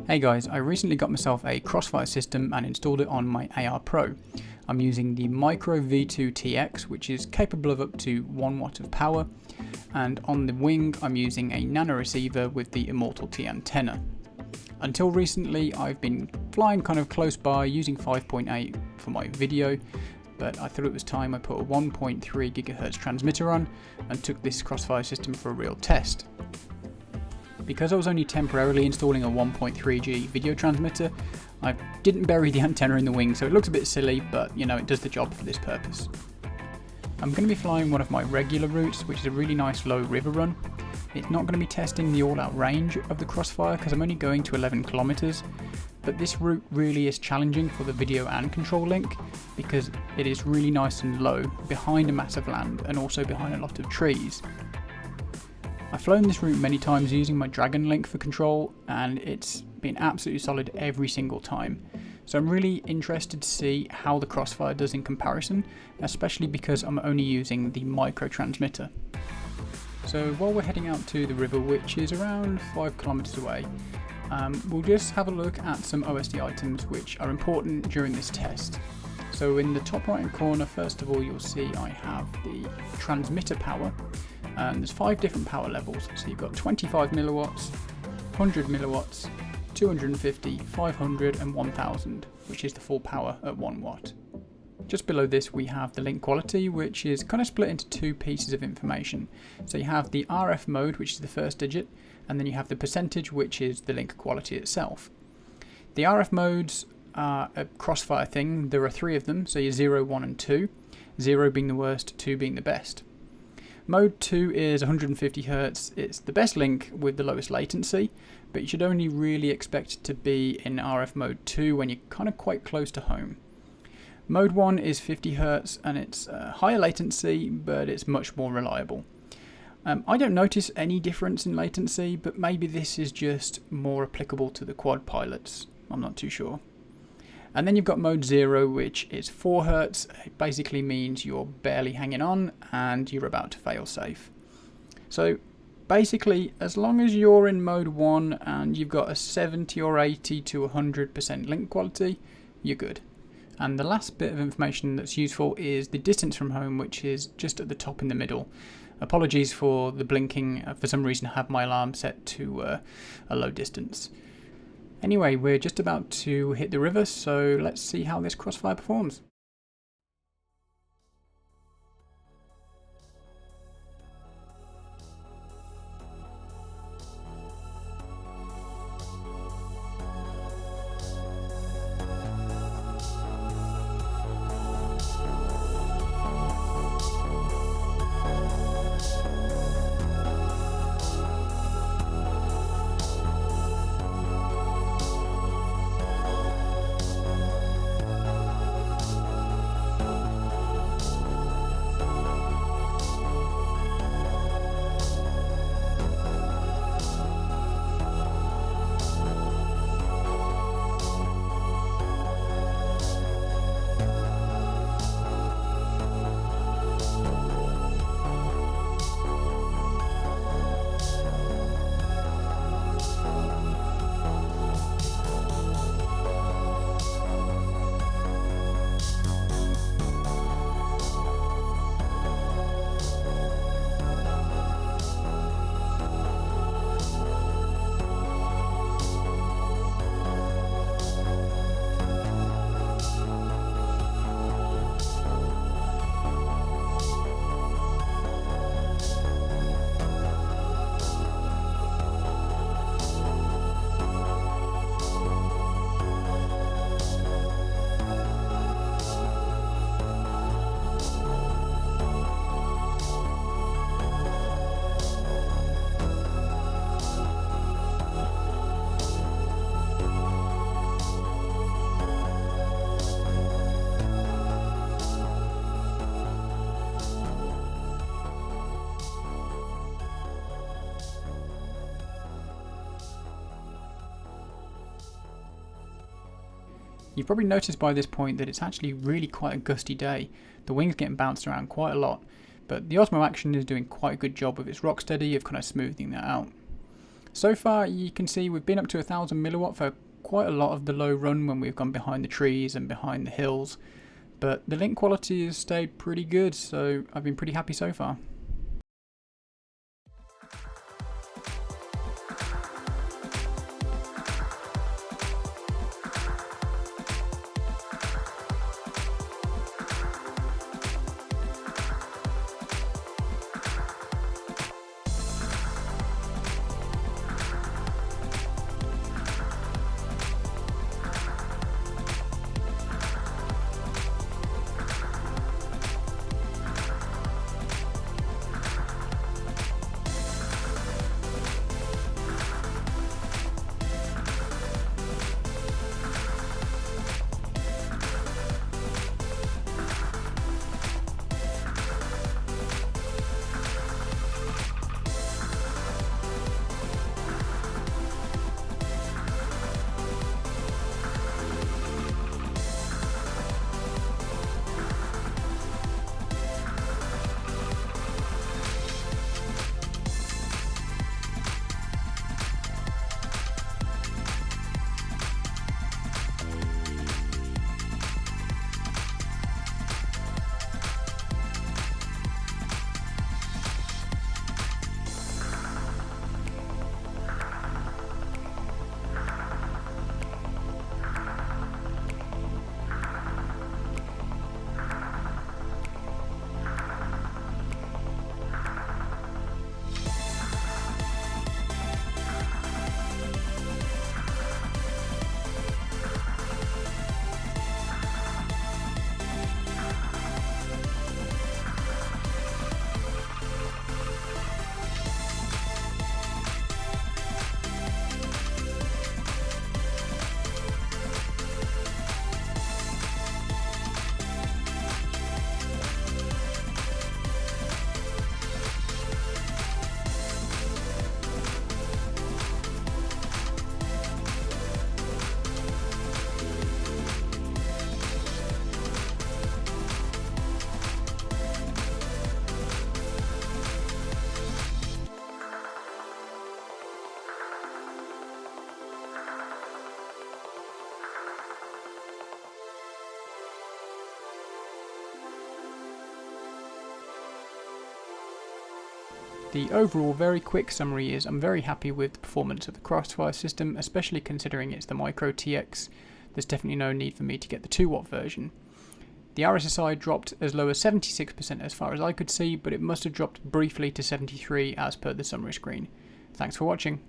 Hey guys, I recently got myself a Crossfire system and installed it on my AR Pro. I'm using the Micro V2 TX, which is capable of up to 1 watt of power, and on the wing I'm using a nano receiver with the Immortal T antenna. Until recently I've been flying kind of close by using 5.8 for my video, but I thought it was time I put a 1.3 GHz transmitter on and took this Crossfire system for a real test. Because I was only temporarily installing a 1.3G video transmitter, I didn't bury the antenna in the wing, so it looks a bit silly, but you know, it does the job for this purpose. I'm going to be flying one of my regular routes, which is a really nice low river run. It's not going to be testing the all-out range of the Crossfire because I'm only going to 11 kilometers, but this route really is challenging for the video and control link because it is really nice and low behind a massive land and also behind a lot of trees. I've flown this route many times using my Dragon Link for control, and it's been absolutely solid every single time. So I'm really interested to see how the Crossfire does in comparison, especially because I'm only using the micro transmitter. So while we're heading out to the river, which is around 5 kilometers away, we'll just have a look at some OSD items which are important during this test. So in the top right hand corner, first of all, you'll see I have the transmitter power. And there's 5 different power levels, so you've got 25 milliwatts, 100 milliwatts, 250, 500 and 1000, which is the full power at 1 watt. Just below this we have the link quality, which is kind of split into 2 pieces of information. So you have the RF mode, which is the first digit, and then you have the percentage, which is the link quality itself. The RF modes are a Crossfire thing. There are 3 of them, so you're 0, 1 and 2, 0 being the worst, 2 being the best. Mode 2 is 150 Hz, it's the best link with the lowest latency, but you should only really expect to be in RF mode 2 when you're kind of quite close to home. Mode 1 is 50 Hz and it's higher latency, but it's much more reliable. I don't notice any difference in latency, but maybe this is just more applicable to the quad pilots, I'm not too sure. And then you've got mode 0, which is 4 Hz. It basically means you're barely hanging on and you're about to fail safe. So basically, as long as you're in mode 1 and you've got a 70 or 80 to 100% link quality, you're good. And the last bit of information that's useful is the distance from home, which is just at the top in the middle. Apologies for the blinking, for some reason I have my alarm set to a low distance. Anyway, we're just about to hit the river, so let's see how this Crossfire performs. You've probably noticed by this point that it's actually really quite a gusty day. The wing's getting bounced around quite a lot, but the Osmo Action is doing quite a good job with its rock steady of kind of smoothing that out. So far you can see we've been up to 1000 milliwatt for quite a lot of the low run when we've gone behind the trees and behind the hills, but the link quality has stayed pretty good, so I've been pretty happy so far. The overall very quick summary is I'm very happy with the performance of the Crossfire system, especially considering it's the Micro TX. There's definitely no need for me to get the 2-watt version. The RSSI dropped as low as 76% as far as I could see, but it must have dropped briefly to 73 as per the summary screen. Thanks for watching.